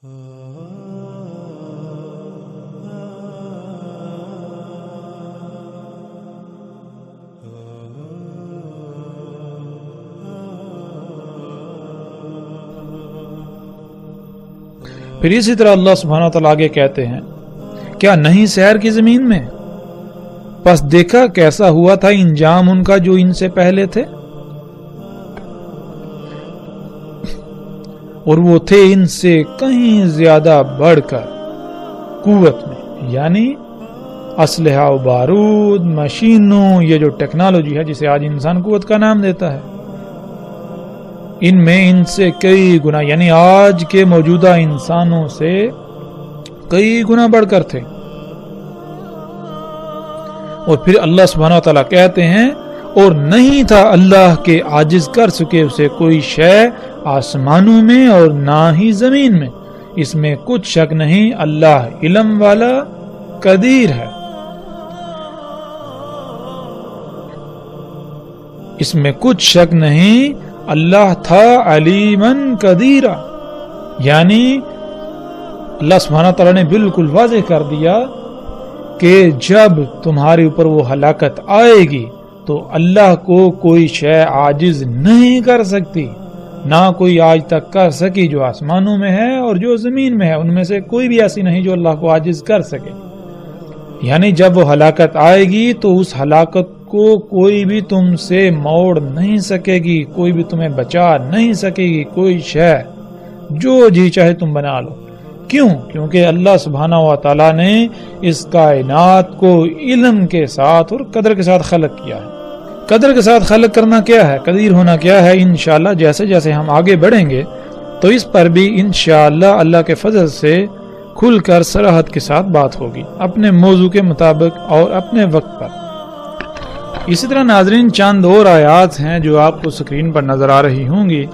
پھر اسی طرح اللہ سبحانہ وتعالیٰ آگے کہتے ہیں، کیا نہیں سیر کی زمین میں؟ پس دیکھا کیسا ہوا تھا انجام ان کا جو ان سے پہلے تھے، اور وہ تھے ان سے کہیں زیادہ بڑھ کر قوت میں، یعنی اسلحہ و بارود، مشینوں، یہ جو ٹیکنالوجی ہے جسے آج انسان قوت کا نام دیتا ہے، ان میں ان سے کئی گنا، یعنی آج کے موجودہ انسانوں سے کئی گنا بڑھ کر تھے۔ اور پھر اللہ سبحانہ وتعالیٰ کہتے ہیں، اور نہیں تھا اللہ کے عاجز کر سکے اسے کوئی شے آسمانوں میں اور نہ ہی زمین میں، اس میں کچھ شک نہیں اللہ علم والا قدیر ہے، اس میں کچھ شک نہیں اللہ تھا علیمن قدیرہ، یعنی اللہ سبحانہ تعالیٰ نے بالکل واضح کر دیا کہ جب تمہارے اوپر وہ ہلاکت آئے گی تو اللہ کو کوئی شے عاجز نہیں کر سکتی، نہ کوئی آج تک کر سکی جو آسمانوں میں ہے اور جو زمین میں ہے، ان میں سے کوئی بھی ایسی نہیں جو اللہ کو عاجز کر سکے۔ یعنی جب وہ ہلاکت آئے گی تو اس ہلاکت کو کوئی بھی تم سے موڑ نہیں سکے گی، کوئی بھی تمہیں بچا نہیں سکے گی، کوئی شے جو جی چاہے تم بنا لو۔ کیوں؟ کیونکہ اللہ سبحانہ و تعالیٰ نے اس کائنات کو علم کے ساتھ اور قدر کے ساتھ خلق کیا ہے۔ قدر کے ساتھ خلق کرنا کیا ہے، قدیر ہونا کیا ہے، انشاءاللہ جیسے جیسے ہم آگے بڑھیں گے تو اس پر بھی انشاءاللہ اللہ کے فضل سے کھل کر صراحت کے ساتھ بات ہوگی، اپنے موضوع کے مطابق اور اپنے وقت پر۔ اسی طرح ناظرین چند اور آیات ہیں جو آپ کو سکرین پر نظر آ رہی ہوں گی،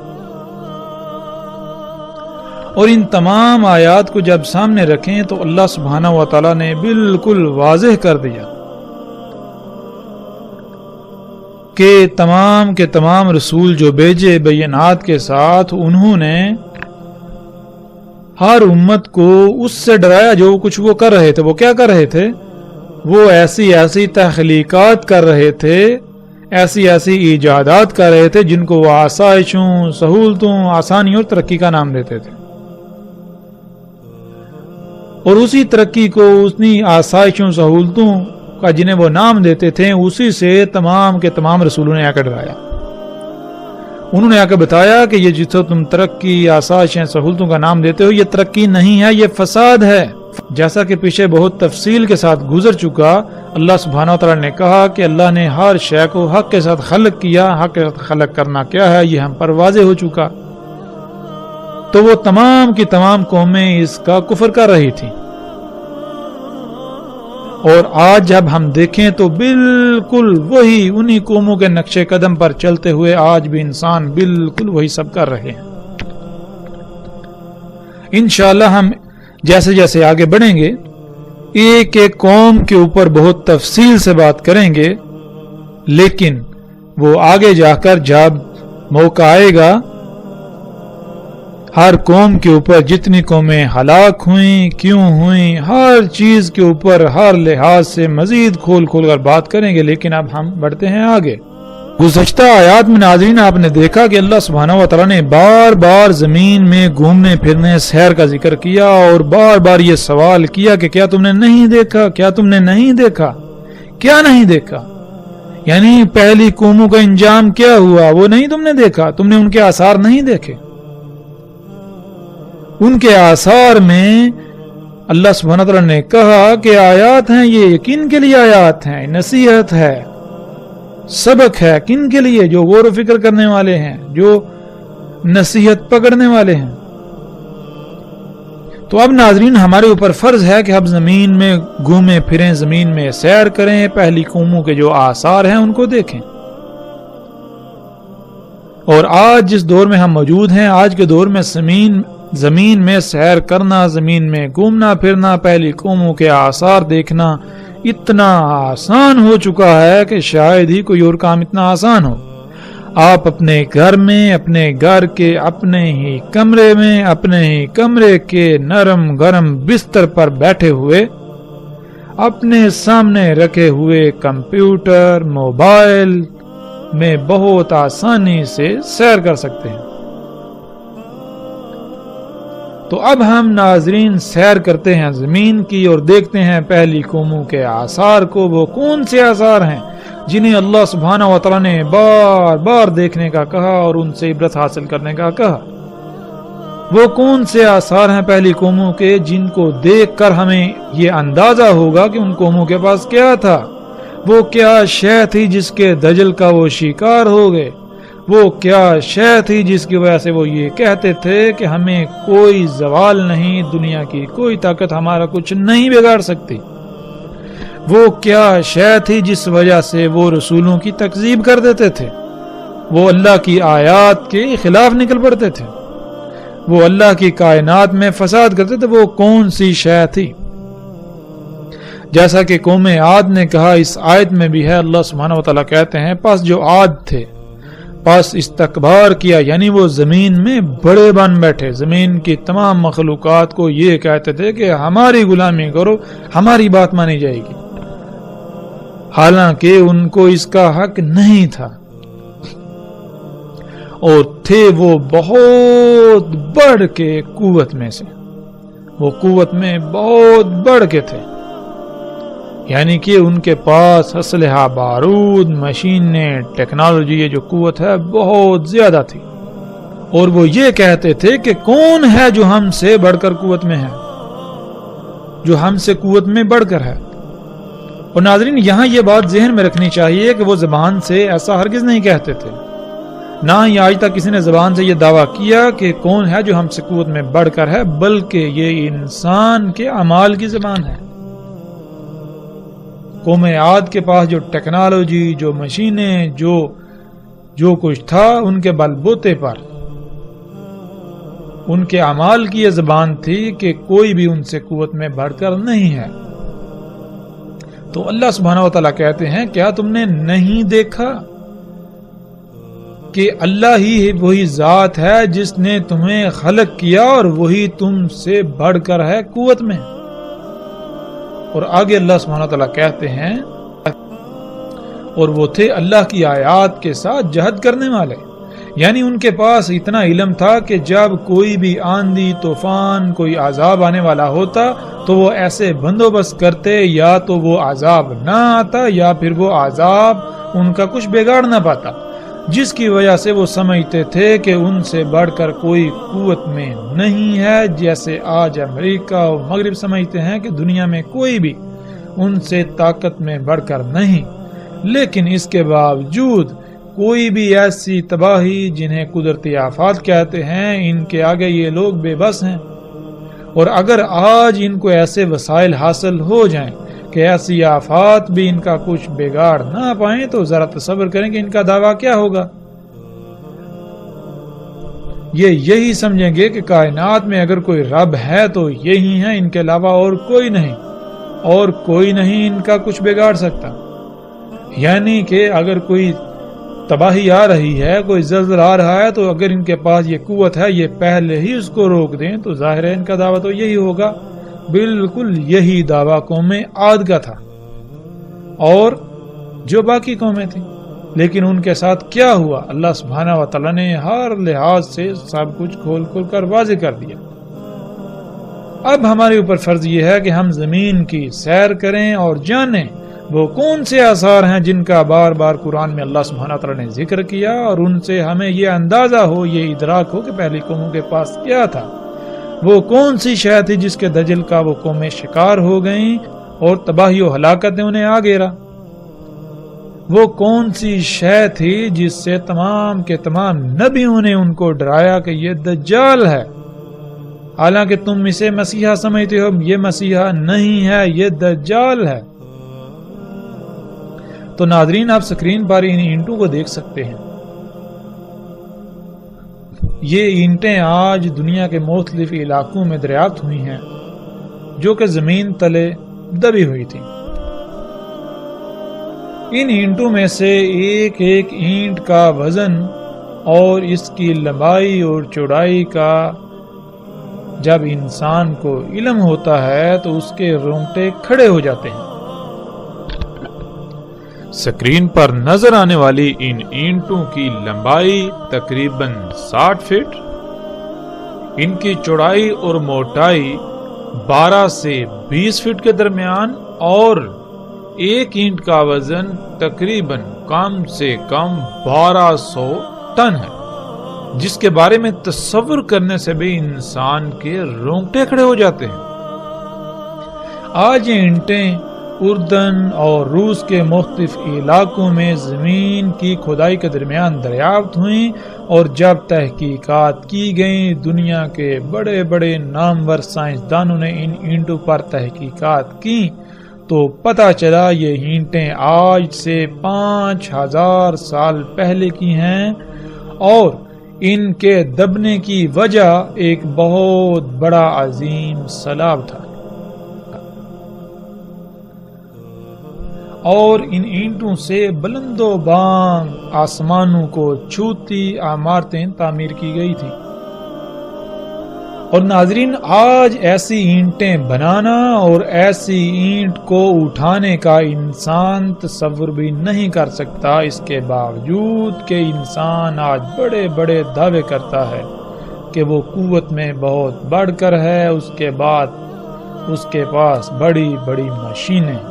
اور ان تمام آیات کو جب سامنے رکھیں تو اللہ سبحانہ و تعالیٰ نے بالکل واضح کر دیا کہ تمام کے تمام رسول جو بھیجے بینات کے ساتھ، انہوں نے ہر امت کو اس سے ڈرایا جو کچھ وہ کر رہے تھے۔ وہ کیا کر رہے تھے؟ وہ ایسی ایسی تخلیقات کر رہے تھے، ایسی ایسی ایجادات کر رہے تھے جن کو وہ آسائشوں، سہولتوں، آسانیوں اور ترقی کا نام دیتے تھے، اور اسی ترقی کو، اسی آسائشوں، سہولتوں کا جنہیں وہ نام دیتے تھے، اسی سے تمام کے تمام رسولوں نے آ کر ڈرایا۔ انہوں نے آ کر بتایا کہ یہ جس تم ترقی، آسائشیں، سہولتوں کا نام دیتے ہو، یہ ترقی نہیں ہے، یہ فساد ہے۔ جیسا کہ پیچھے بہت تفصیل کے ساتھ گزر چکا، اللہ سبحانہ وتعالی نے کہا کہ اللہ نے ہر شے کو حق کے ساتھ خلق کیا۔ حق کے ساتھ خلق کرنا کیا ہے یہ ہم پر واضح ہو چکا۔ تو وہ تمام کی تمام قومیں اس کا کفر کر رہی تھی، اور آج جب ہم دیکھیں تو بالکل وہی انہی قوموں کے نقش قدم پر چلتے ہوئے آج بھی انسان بالکل وہی سب کر رہے ہیں۔ انشاءاللہ ہم جیسے جیسے آگے بڑھیں گے ایک ایک قوم کے اوپر بہت تفصیل سے بات کریں گے، لیکن وہ آگے جا کر جب موقع آئے گا، ہر قوم کے اوپر جتنی قومیں ہلاک ہوئیں، کیوں ہوئیں، ہر چیز کے اوپر ہر لحاظ سے مزید کھول کھول کر بات کریں گے۔ لیکن اب ہم بڑھتے ہیں آگے۔ گزشتہ آیات میں ناظرین آپ نے دیکھا کہ اللہ سبحانہ و تعالیٰ نے بار بار زمین میں گھومنے پھرنے، سیر کا ذکر کیا، اور بار بار یہ سوال کیا کہ کیا تم نے نہیں دیکھا، کیا تم نے نہیں دیکھا، کیا نہیں دیکھا؟ یعنی پہلی قوموں کا انجام کیا ہوا وہ نہیں تم نے دیکھا، تم نے ان کے آثار نہیں دیکھے۔ ان کے آثار میں اللہ سبحانہ تعالیٰ نے کہا کہ آیات ہیں، یہ یقین کے لیے آیات ہیں، نصیحت ہے، سبق ہے، کن کے لیے؟ جو غور و فکر کرنے والے ہیں، جو نصیحت پکڑنے والے ہیں۔ تو اب ناظرین ہمارے اوپر فرض ہے کہ ہم زمین میں گھومیں پھریں، زمین میں سیر کریں، پہلی قوموں کے جو آثار ہیں ان کو دیکھیں۔ اور آج جس دور میں ہم موجود ہیں، آج کے دور میں زمین میں سیر کرنا، زمین میں گھومنا پھرنا، پہلی قوموں کے آثار دیکھنا اتنا آسان ہو چکا ہے کہ شاید ہی کوئی اور کام اتنا آسان ہو۔ آپ اپنے گھر میں، اپنے گھر کے اپنے ہی کمرے میں، اپنے ہی کمرے کے نرم گرم بستر پر بیٹھے ہوئے اپنے سامنے رکھے ہوئے کمپیوٹر، موبائل میں بہت آسانی سے سیر کر سکتے ہیں۔ تو اب ہم ناظرین سیر کرتے ہیں زمین کی اور دیکھتے ہیں پہلی قوموں کے آثار کو۔ وہ کون سے آثار ہیں جنہیں اللہ سبحانہ و تعالیٰ نے بار بار دیکھنے کا کہا اور ان سے عبرت حاصل کرنے کا کہا؟ وہ کون سے آثار ہیں پہلی قوموں کے جن کو دیکھ کر ہمیں یہ اندازہ ہوگا کہ ان قوموں کے پاس کیا تھا؟ وہ کیا شے تھی جس کے دجل کا وہ شکار ہو گئے؟ وہ کیا شے تھی جس کی وجہ سے وہ یہ کہتے تھے کہ ہمیں کوئی زوال نہیں، دنیا کی کوئی طاقت ہمارا کچھ نہیں بگاڑ سکتی؟ وہ کیا شے تھی جس وجہ سے وہ رسولوں کی تکذیب کر دیتے تھے؟ وہ اللہ کی آیات کے خلاف نکل پڑتے تھے، وہ اللہ کی کائنات میں فساد کرتے تھے۔ وہ کون سی شے تھی؟ جیسا کہ قوم عاد نے کہا، اس آیت میں بھی ہے، اللہ سبحانہ و تعالیٰ کہتے ہیں پس جو عاد تھے پس استکبار کیا، یعنی وہ زمین میں بڑے بن بیٹھے، زمین کی تمام مخلوقات کو یہ کہتے تھے کہ ہماری غلامی کرو، ہماری بات مانی جائے گی، حالانکہ ان کو اس کا حق نہیں تھا، اور تھے وہ بہت بڑھ کے قوت میں سے، وہ قوت میں بہت بڑھ کے تھے، یعنی کہ ان کے پاس اسلحہ، بارود، مشینیں، ٹیکنالوجی، یہ جو قوت ہے بہت زیادہ تھی، اور وہ یہ کہتے تھے کہ کون ہے جو ہم سے بڑھ کر قوت میں ہے، جو ہم سے قوت میں بڑھ کر ہے۔ اور ناظرین یہاں یہ بات ذہن میں رکھنی چاہیے کہ وہ زبان سے ایسا ہرگز نہیں کہتے تھے، نہ ہی آج تک کسی نے زبان سے یہ دعویٰ کیا کہ کون ہے جو ہم سے قوت میں بڑھ کر ہے، بلکہ یہ انسان کے اعمال کی زبان ہے۔ قوم عاد کے پاس جو ٹیکنالوجی، جو مشینیں، جو کچھ تھا، ان کے بل بوتے پر ان کے اعمال کی یہ زبان تھی کہ کوئی بھی ان سے قوت میں بڑھ کر نہیں ہے۔ تو اللہ سبحانہ و تعالیٰ کہتے ہیں کیا تم نے نہیں دیکھا کہ اللہ ہی وہی ذات ہے جس نے تمہیں خلق کیا اور وہی تم سے بڑھ کر ہے قوت میں؟ اور آگے اللہ سبحانہ وتعالیٰ کہتے ہیں اور وہ تھے اللہ کی آیات کے ساتھ جہد کرنے والے، یعنی ان کے پاس اتنا علم تھا کہ جب کوئی بھی آندھی، طوفان، کوئی عذاب آنے والا ہوتا تو وہ ایسے بندوبست کرتے یا تو وہ عذاب نہ آتا یا پھر وہ عذاب ان کا کچھ بگاڑ نہ پاتا، جس کی وجہ سے وہ سمجھتے تھے کہ ان سے بڑھ کر کوئی قوت میں نہیں ہے، جیسے آج امریکہ اور مغرب سمجھتے ہیں کہ دنیا میں کوئی بھی ان سے طاقت میں بڑھ کر نہیں۔ لیکن اس کے باوجود کوئی بھی ایسی تباہی جنہیں قدرتی آفات کہتے ہیں، ان کے آگے یہ لوگ بے بس ہیں، اور اگر آج ان کو ایسے وسائل حاصل ہو جائیں کہ ایسی آفات بھی ان کا کچھ بگاڑ نہ پائیں تو ذرا تصور کریں کہ ان کا دعویٰ کیا ہوگا۔ یہ یہی سمجھیں گے کہ کائنات میں اگر کوئی رب ہے تو یہی ہے، ان کے علاوہ اور کوئی نہیں، اور کوئی نہیں ان کا کچھ بگاڑ سکتا۔ یعنی کہ اگر کوئی تباہی آ رہی ہے، کوئی زلزلہ آ رہا ہے، تو اگر ان کے پاس یہ قوت ہے یہ پہلے ہی اس کو روک دیں تو ظاہر ہے ان کا دعویٰ تو یہی ہوگا۔ بالکل یہی دعویٰ قوم عاد کا تھا اور جو باقی قومیں تھیں، لیکن ان کے ساتھ کیا ہوا؟ اللہ سبحانہ و تعالیٰ نے ہر لحاظ سے سب کچھ کھول کر واضح کر دیا۔ اب ہمارے اوپر فرض یہ ہے کہ ہم زمین کی سیر کریں اور جانیں وہ کون سے آثار ہیں جن کا بار بار قرآن میں اللہ سبحانہ و تعالیٰ نے ذکر کیا، اور ان سے ہمیں یہ اندازہ ہو، یہ ادراک ہو کہ پہلی قوموں کے پاس کیا تھا، وہ کون سی شے تھی جس کے دجل کا وہ قومیں شکار ہو گئیں اور تباہی و ہلاکت نے انہیں آ گھیرا، وہ کون سی شے تھی جس سے تمام کے تمام نبیوں نے ان کو ڈرایا کہ یہ دجال ہے، حالانکہ تم اسے مسیحا سمجھتے ہو، یہ مسیحا نہیں ہے، یہ دجال ہے۔ تو ناظرین آپ سکرین پر ان اینٹوں کو دیکھ سکتے ہیں، یہ اینٹیں آج دنیا کے مختلف علاقوں میں دریافت ہوئی ہیں جو کہ زمین تلے دبی ہوئی تھی، ان اینٹوں میں سے ایک ایک اینٹ کا وزن اور اس کی لمبائی اور چوڑائی کا جب انسان کو علم ہوتا ہے تو اس کے رونگٹے کھڑے ہو جاتے ہیں۔ اسکرین پر نظر آنے والی ان اینٹوں کی لمبائی تقریباً 60 فٹ، ان کی چوڑائی اور موٹائی 12 سے 20 فٹ کے درمیان، اور ایک اینٹ کا وزن تقریباً کم سے کم 1200 ٹن ہے، جس کے بارے میں تصور کرنے سے بھی انسان کے رونگٹے کھڑے ہو جاتے ہیں۔ آج یہ اینٹیں اردن اور روس کے مختلف علاقوں میں زمین کی کھدائی کے درمیان دریافت ہوئیں، اور جب تحقیقات کی گئیں دنیا کے بڑے بڑے نامور سائنسدانوں نے ان اینٹوں پر تحقیقات کی تو پتہ چلا یہ اینٹیں آج سے 5000 سال پہلے کی ہیں، اور ان کے دبنے کی وجہ ایک بہت بڑا عظیم سیلاب تھا، اور ان اینٹوں سے بلند و بانگ آسمانوں کو چھوتی عمارتیں تعمیر کی گئی تھی۔ اور ناظرین، آج ایسی اینٹیں بنانا اور ایسی اینٹ کو اٹھانے کا انسان تصور بھی نہیں کر سکتا، اس کے باوجود کہ انسان آج بڑے بڑے دعوے کرتا ہے کہ وہ قوت میں بہت بڑھ کر ہے، اس کے بعد اس کے پاس بڑی بڑی مشینیں۔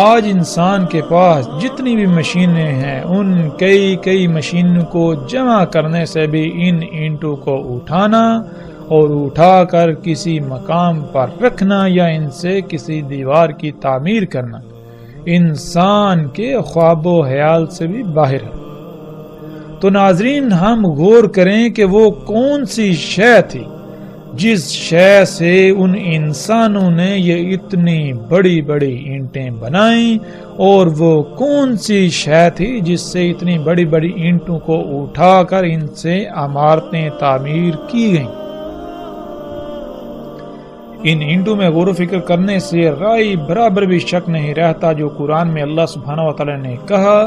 آج انسان کے پاس جتنی بھی مشینیں ہیں ان کئی مشینوں کو جمع کرنے سے بھی ان اینٹوں کو اٹھانا اور اٹھا کر کسی مقام پر رکھنا یا ان سے کسی دیوار کی تعمیر کرنا انسان کے خواب و خیال سے بھی باہر ہے۔ تو ناظرین، ہم غور کریں کہ وہ کون سی شے تھی جس شے سے ان انسانوں نے یہ اتنی بڑی بڑی اینٹیں بنائیں، اور وہ کون سی شے تھی جس سے اتنی بڑی بڑی اینٹوں کو اٹھا کر ان سے عمارتیں تعمیر کی گئیں۔ ان اینٹوں میں غور و فکر کرنے سے رائے برابر بھی شک نہیں رہتا جو قرآن میں اللہ سبحانہ وتعالی نے کہا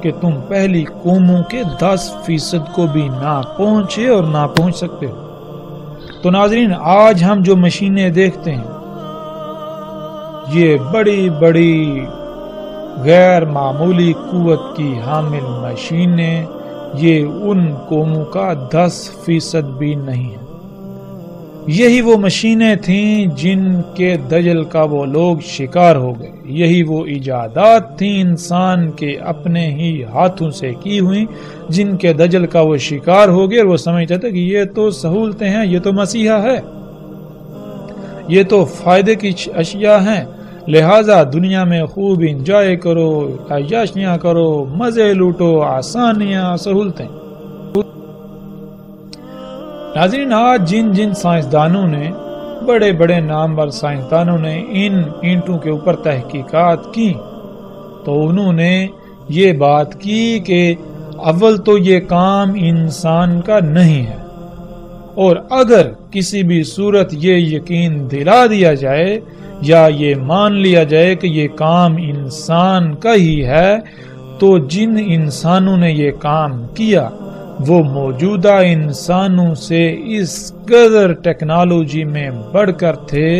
کہ تم پہلی قوموں کے 10% کو بھی نہ پہنچے اور نہ پہنچ سکتے ہو۔ تو ناظرین، آج ہم جو مشینیں دیکھتے ہیں یہ بڑی بڑی غیر معمولی قوت کی حامل مشینیں، یہ ان قوموں کا 10% بھی نہیں ہے۔ یہی وہ مشینیں تھیں جن کے دجل کا وہ لوگ شکار ہو گئے، یہی وہ ایجادات تھیں انسان کے اپنے ہی ہاتھوں سے کی ہوئی جن کے دجل کا وہ شکار ہو گئے، اور وہ سمجھتا تھا کہ یہ تو سہولتیں ہیں، یہ تو مسیحا ہے، یہ تو فائدے کی اشیاء ہیں، لہذا دنیا میں خوب انجوائے کرو، عیاشیاں کرو، مزے لوٹو، آسانیاں، سہولتیں۔ ناظرین، آج جن سائنسدانوں نے، بڑے بڑے نامور سائنسدانوں نے ان اینٹوں کے اوپر تحقیقات کی تو انہوں نے یہ بات کی کہ اول تو یہ کام انسان کا نہیں ہے، اور اگر کسی بھی صورت یہ یقین دلا دیا جائے یا یہ مان لیا جائے کہ یہ کام انسان کا ہی ہے تو جن انسانوں نے یہ کام کیا وہ موجودہ انسانوں سے اس قدر ٹیکنالوجی میں بڑھ کر تھے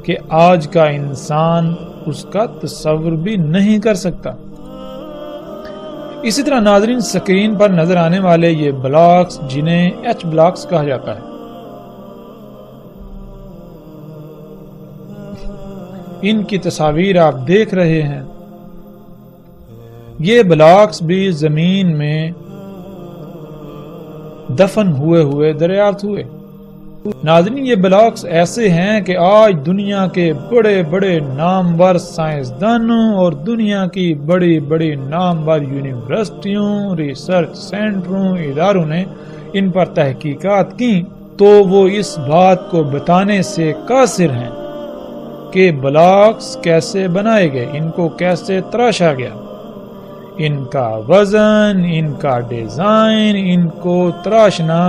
کہ آج کا انسان اس کا تصور بھی نہیں کر سکتا۔ اسی طرح ناظرین، سکرین پر نظر آنے والے یہ بلاکس جنہیں ایچ بلاکس کہا جاتا ہے، ان کی تصاویر آپ دیکھ رہے ہیں، یہ بلاکس بھی زمین میں دفن ہوئے دریافت ہوئے۔ ناظرین، یہ بلاکس ایسے ہیں کہ آج دنیا کے بڑے بڑے نامور سائنسدانوں اور دنیا کی بڑی بڑی نامور یونیورسٹیوں، ریسرچ سینٹروں، اداروں نے ان پر تحقیقات کی تو وہ اس بات کو بتانے سے قاصر ہیں کہ بلاکس کیسے بنائے گئے، ان کو کیسے تراشا گیا، ان کا وزن، ان کا ڈیزائن، ان کو تراشنا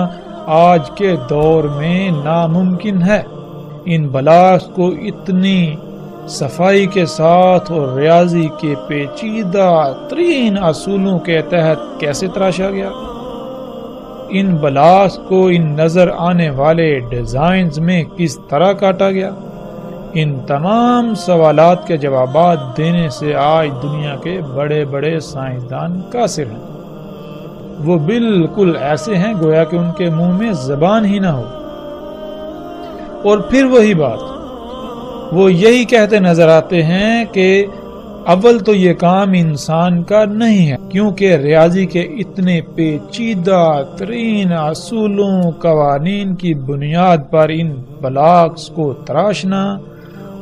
آج کے دور میں ناممکن ہے۔ ان بلاکس کو اتنی صفائی کے ساتھ اور ریاضی کے پیچیدہ ترین اصولوں کے تحت کیسے تراشا گیا؟ ان بلاکس کو ان نظر آنے والے ڈیزائنز میں کس طرح کاٹا گیا؟ ان تمام سوالات کے جوابات دینے سے آج دنیا کے بڑے بڑے سائنسدان قاصر ہیں۔ وہ بالکل ایسے ہیں گویا کہ ان کے منہ میں زبان ہی نہ ہو۔ اور پھر وہی بات، وہ یہی کہتے نظر آتے ہیں کہ اول تو یہ کام انسان کا نہیں ہے، کیونکہ ریاضی کے اتنے پیچیدہ ترین اصولوں قوانین کی بنیاد پر ان بلاکس کو تراشنا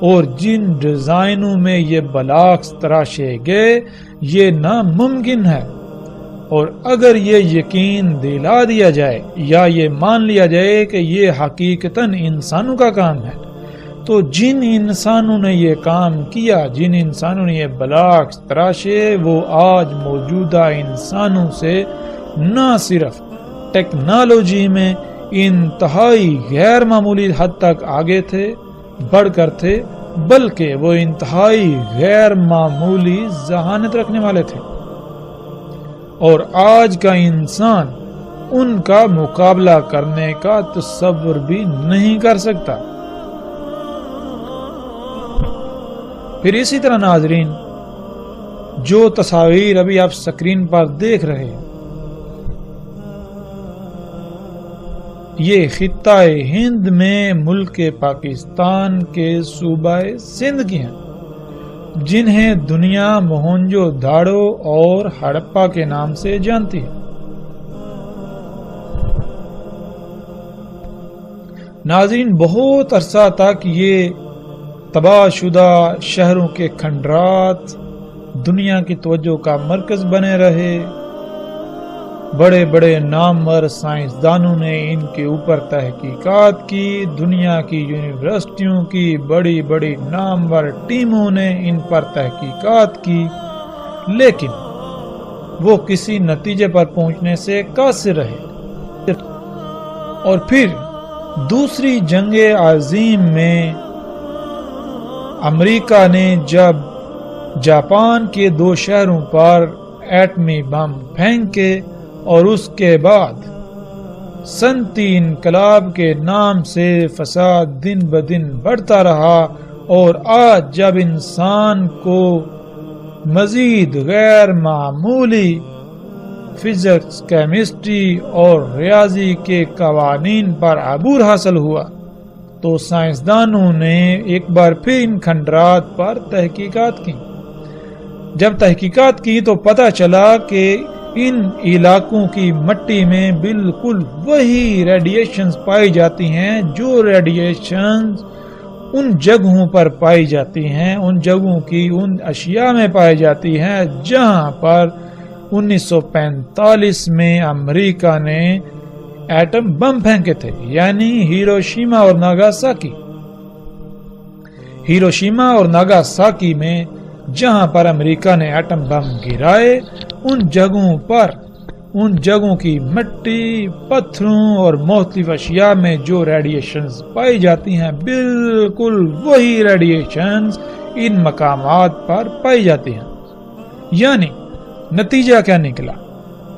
اور جن ڈیزائنوں میں یہ بلاکس تراشے گئے یہ ناممکن ہے۔ اور اگر یہ یقین دلا دیا جائے یا یہ مان لیا جائے کہ یہ حقیقتاً انسانوں کا کام ہے، تو جن انسانوں نے یہ کام کیا، جن انسانوں نے یہ بلاکس تراشے، وہ آج موجودہ انسانوں سے نہ صرف ٹیکنالوجی میں انتہائی غیر معمولی حد تک آگے تھے، بڑھ کر تھے، بلکہ وہ انتہائی غیر معمولی ذہانت رکھنے والے تھے۔ اور آج کا انسان ان کا مقابلہ کرنے کا تصور بھی نہیں کر سکتا۔ پھر اسی طرح ناظرین، جو تصاویر ابھی آپ سکرین پر دیکھ رہے ہیں، یہ خطہ ہند میں ملک پاکستان کے صوبہ سندھ کی ہیں، جنہیں دنیا موہنجو داڑو اور ہڑپا کے نام سے جانتی ہے۔ ناظرین، بہت عرصہ تک یہ تباہ شدہ شہروں کے کھنڈرات دنیا کی توجہ کا مرکز بنے رہے۔ بڑے بڑے نامور سائنسدانوں نے ان کے اوپر تحقیقات کی، دنیا کی یونیورسٹیوں کی بڑی بڑی نامور ٹیموں نے ان پر تحقیقات کی، لیکن وہ کسی نتیجے پر پہنچنے سے قاصر رہے۔ اور پھر دوسری جنگ عظیم میں امریکہ نے جب جاپان کے 2 شہروں پر ایٹمی بم پھینکے اور اس کے بعد صنعتی انقلاب کے نام سے فساد دن بدن بڑھتا رہا، اور آج جب انسان کو مزید غیر معمولی فزکس، کیمسٹری اور ریاضی کے قوانین پر عبور حاصل ہوا، تو سائنسدانوں نے ایک بار پھر ان کھنڈرات پر تحقیقات کی۔ جب تحقیقات کی تو پتہ چلا کہ ان علاقوں کی مٹی میں بالکل وہی ریڈیشنز پائی جاتی ہیں جو ریڈیشنز ان جگہوں پر پائی جاتی ہیں، ان جگہوں کی ان اشیاء میں پائی جاتی ہیں جہاں پر 1945 میں امریکہ نے ایٹم بم پھینکے تھے، یعنی ہیروشیما اور ناگاساکی۔ ہیروشیما اور ناگاساکی میں جہاں پر امریکہ نے ایٹم بم گرائے، ان جگہوں کی مٹی، پتھروں اور مختلف اشیاء میں جو ریڈیشنز پائی جاتی ہیں، بالکل وہی ریڈیشنز ان مقامات پر پائی جاتی ہیں۔ یعنی نتیجہ کیا نکلا؟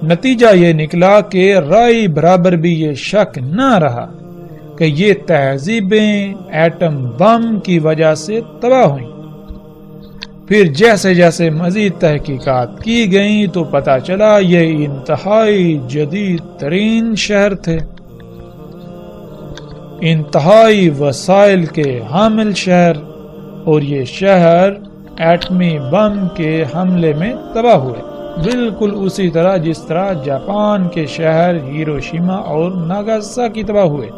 نتیجہ یہ نکلا کہ رائے برابر بھی یہ شک نہ رہا کہ یہ تہذیبیں ایٹم بم کی وجہ سے تباہ ہوئیں۔ پھر جیسے جیسے مزید تحقیقات کی گئیں تو پتہ چلا یہ انتہائی جدید ترین شہر تھے، انتہائی وسائل کے حامل شہر، اور یہ شہر ایٹمی بم کے حملے میں تباہ ہوئے، بالکل اسی طرح جس طرح جاپان کے شہر ہیروشیما اور ناگاساکی تباہ ہوئے۔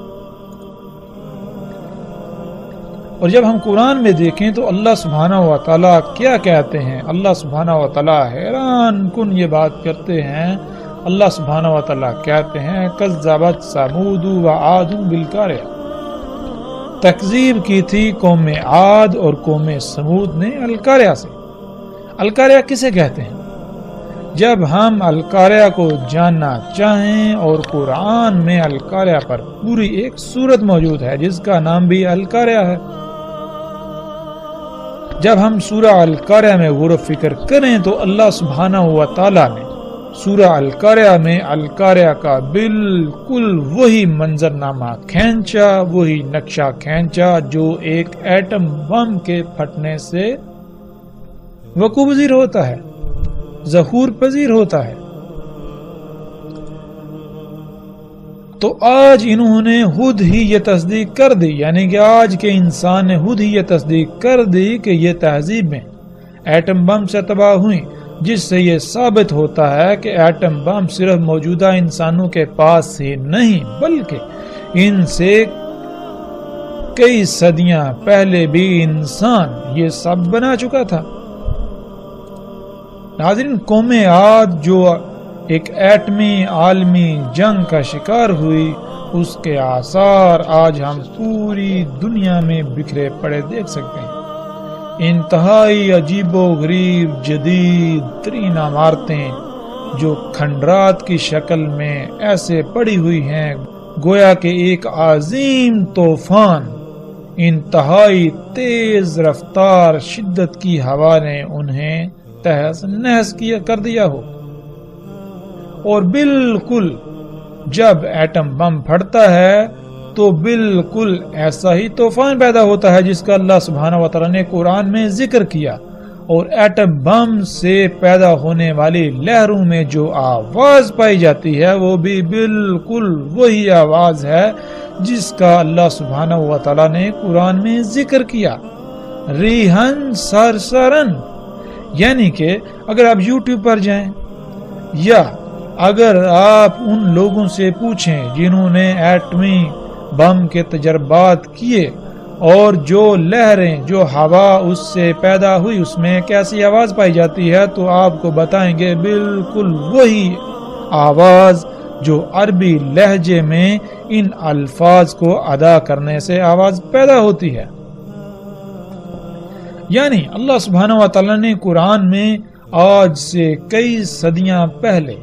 اور جب ہم قرآن میں دیکھیں تو اللہ سبحانہ و تعالیٰ کیا کہتے ہیں؟ اللہ سبحانہ و تعالیٰ حیران کن یہ بات کرتے ہیں۔ اللہ سبحانہ و تعالیٰ کہتے ہیں کذبت ثمود و عاد بالقاریہ، تکذیب کی تھی قوم عاد اور قوم ثمود نے القاریہ سے۔ القاریہ کسے کہتے ہیں؟ جب ہم القاریہ کو جاننا چاہیں، اور قرآن میں القاریہ پر پوری ایک سورت موجود ہے جس کا نام بھی القاریہ ہے۔ جب ہم سورہ القاریہ میں غور و فکر کریں تو اللہ سبحانہ و تعالیٰ نے سورہ القاریہ میں القاریہ کا بالکل وہی منظرنامہ کھینچا، وہی نقشہ کھینچا جو ایک ایٹم بم کے پھٹنے سے وقوع پذیر ہوتا ہے، ظہور پذیر ہوتا ہے۔ تو آج انہوں نے خود ہی یہ تصدیق کر دی، یعنی کہ آج کے انسان نے خود ہی یہ تصدیق کر دی کہ یہ تہذیبیں ایٹم بم سے تباہ ہوئیں، جس سے یہ ثابت ہوتا ہے کہ ایٹم بم صرف موجودہ انسانوں کے پاس ہی نہیں بلکہ ان سے کئی صدیاں پہلے بھی انسان یہ سب بنا چکا تھا۔ ناظرین، قوم عاد جو ایک ایٹمی عالمی جنگ کا شکار ہوئی، اس کے آثار آج ہم پوری دنیا میں بکھرے پڑے دیکھ سکتے ہیں۔ انتہائی عجیب و غریب جدید ترین عمارتیں جو کھنڈرات کی شکل میں ایسے پڑی ہوئی ہیں گویا کہ ایک عظیم طوفان، انتہائی تیز رفتار شدت کی ہوا نے انہیں تہس نہس کر دیا ہو۔ اور بالکل جب ایٹم بم پھٹتا ہے تو بالکل ایسا ہی طوفان پیدا ہوتا ہے جس کا اللہ سبحانہ و تعالیٰ نے قرآن میں ذکر کیا، اور ایٹم بم سے پیدا ہونے والی لہروں میں جو آواز پائی جاتی ہے وہ بھی بالکل وہی آواز ہے جس کا اللہ سبحانہ و تعالیٰ نے قرآن میں ذکر کیا، ریحن سرسرن۔ یعنی کہ اگر آپ یوٹیوب پر جائیں یا اگر آپ ان لوگوں سے پوچھیں جنہوں نے ایٹمی بم کے تجربات کیے اور جو لہریں جو ہوا اس سے پیدا ہوئی اس میں کیسی آواز پائی جاتی ہے، تو آپ کو بتائیں گے بالکل وہی آواز جو عربی لہجے میں ان الفاظ کو ادا کرنے سے آواز پیدا ہوتی ہے۔ یعنی اللہ سبحانہ و تعالیٰ نے قرآن میں آج سے کئی صدیاں پہلے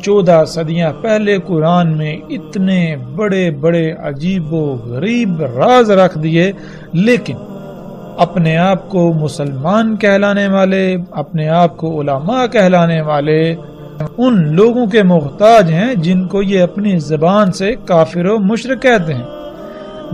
14 صدیاں پہلے قرآن میں اتنے بڑے بڑے عجیب و غریب راز رکھ دیے، لیکن اپنے آپ کو مسلمان کہلانے والے، اپنے آپ کو علماء کہلانے والے ان لوگوں کے محتاج ہیں جن کو یہ اپنی زبان سے کافر و مشرک کہتے ہیں۔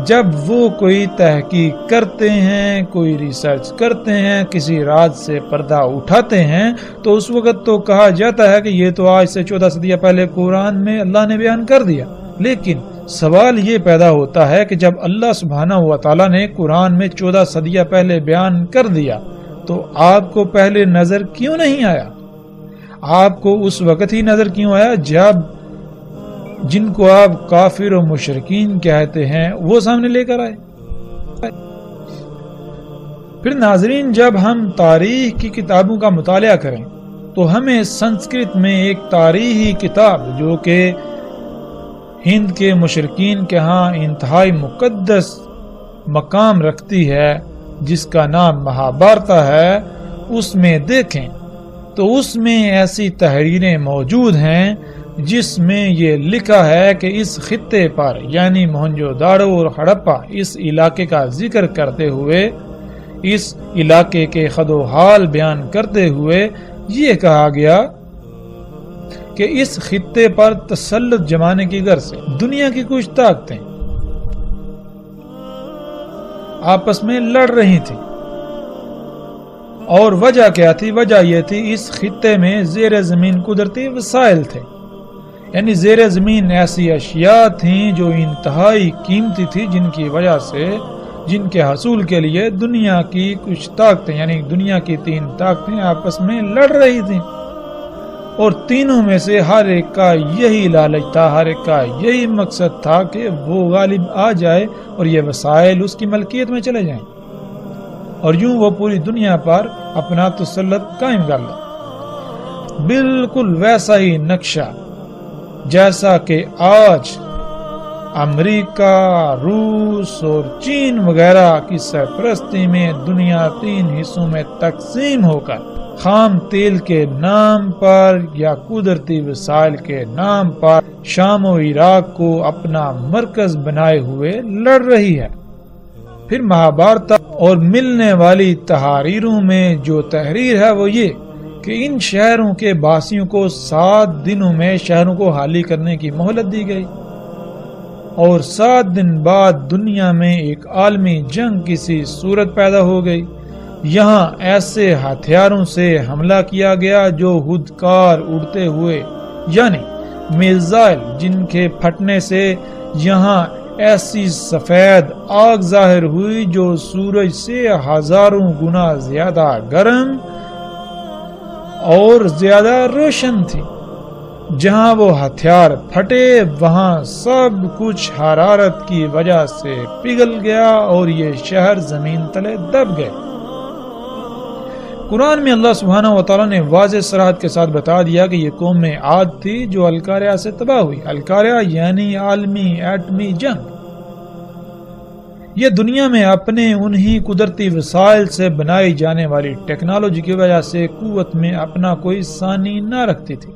جب وہ کوئی تحقیق کرتے ہیں، کوئی ریسرچ کرتے ہیں، کسی راز سے پردہ اٹھاتے ہیں تو اس وقت تو کہا جاتا ہے کہ یہ تو آج سے 14 صدیاں پہلے قرآن میں اللہ نے بیان کر دیا۔ لیکن سوال یہ پیدا ہوتا ہے کہ جب اللہ سبحانہ و تعالیٰ نے قرآن میں 14 صدیاں پہلے بیان کر دیا تو آپ کو پہلے نظر کیوں نہیں آیا؟ آپ کو اس وقت ہی نظر کیوں آیا جب جن کو آپ کافر و مشرکین کہتے ہیں وہ سامنے لے کر آئے؟ پھر ناظرین، جب ہم تاریخ کی کتابوں کا مطالعہ کریں تو ہمیں سنسکرت میں ایک تاریخی کتاب جو کہ ہند کے مشرکین کے ہاں انتہائی مقدس مقام رکھتی ہے، جس کا نام مہابھارتا ہے، اس میں دیکھیں تو اس میں ایسی تحریریں موجود ہیں جس میں یہ لکھا ہے کہ اس خطے پر یعنی موہنجو داڑو اور ہڑپا اس علاقے کا ذکر کرتے ہوئے، اس علاقے کے خد و حال بیان کرتے ہوئے یہ کہا گیا کہ اس خطے پر تسلط جمانے کی غرض سے دنیا کی کچھ طاقتیں آپس میں لڑ رہی تھی، اور وجہ کیا تھی؟ وجہ یہ تھی اس خطے میں زیر زمین قدرتی وسائل تھے، یعنی زیر زمین ایسی اشیاء تھیں جو انتہائی قیمتی تھی، جن کی وجہ سے، جن کے حصول کے لیے دنیا کی کچھ طاقتیں یعنی دنیا کی 3 طاقتیں آپس میں لڑ رہی تھیں، اور تینوں میں سے ہر ایک کا یہی لالچ تھا، ہر ایک کا یہی مقصد تھا کہ وہ غالب آ جائے اور یہ وسائل اس کی ملکیت میں چلے جائیں، اور یوں وہ پوری دنیا پر اپنا تسلط قائم کر لے۔ بالکل ویسا ہی نقشہ جیسا کہ آج امریکہ، روس اور چین وغیرہ کی سرپرستی میں دنیا 3 حصوں میں تقسیم ہو کر خام تیل کے نام پر یا قدرتی وسائل کے نام پر شام و عراق کو اپنا مرکز بنائے ہوئے لڑ رہی ہے۔ پھر مہابھارت اور ملنے والی تحریروں میں جو تحریر ہے وہ یہ کہ ان شہروں کے باسیوں کو 7 دنوں میں شہروں کو خالی کرنے کی مہلت دی گئی، اور 7 دن بعد دنیا میں ایک عالمی جنگ کسی صورت پیدا ہو گئی۔ یہاں ایسے ہتھیاروں سے حملہ کیا گیا جو خودکار اڑتے ہوئے، یعنی میزائل، جن کے پھٹنے سے یہاں ایسی سفید آگ ظاہر ہوئی جو سورج سے 1000 گنا زیادہ گرم اور زیادہ روشن تھی۔ جہاں وہ ہتھیار پھٹے وہاں سب کچھ حرارت کی وجہ سے پگھل گیا اور یہ شہر زمین تلے دب گئے۔ قرآن میں اللہ سبحانہ وتعالی نے واضح صراحت کے ساتھ بتا دیا کہ یہ قوم عاد تھی جو القاریہ سے تباہ ہوئی۔ القاریہ یعنی عالمی ایٹمی جنگ۔ یہ دنیا میں اپنے انہی قدرتی وسائل سے بنائی جانے والی ٹیکنالوجی کی وجہ سے قوت میں اپنا کوئی ثانی نہ رکھتی تھی،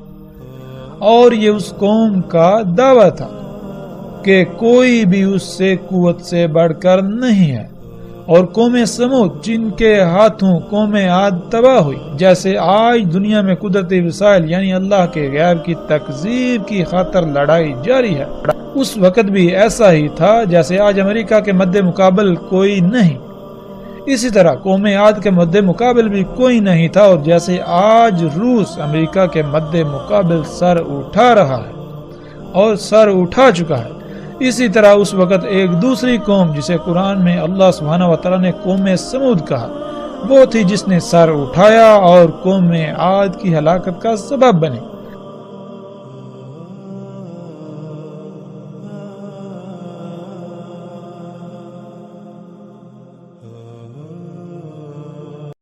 اور یہ اس قوم کا دعویٰ تھا کہ کوئی بھی اس سے قوت سے بڑھ کر نہیں ہے۔ اور قوم سمود جن کے ہاتھوں قوم عاد تباہ ہوئی، جیسے آج دنیا میں قدرتی وسائل یعنی اللہ کے غیب کی تکذیب کی خاطر لڑائی جاری ہے، اس وقت بھی ایسا ہی تھا جیسے آج امریکہ کے مد مقابل کوئی نہیں، اسی طرح قوم عاد کے مد مقابل بھی کوئی نہیں تھا، اور جیسے آج روس امریکہ کے مد مقابل سر اٹھا رہا ہے اور سر اٹھا چکا ہے، اسی طرح اس وقت ایک دوسری قوم جسے قرآن میں اللہ سبحانہ وتعالی نے قوم سمود کہا، وہ تھی جس نے سر اٹھایا اور قوم عاد کی ہلاکت کا سبب بنی۔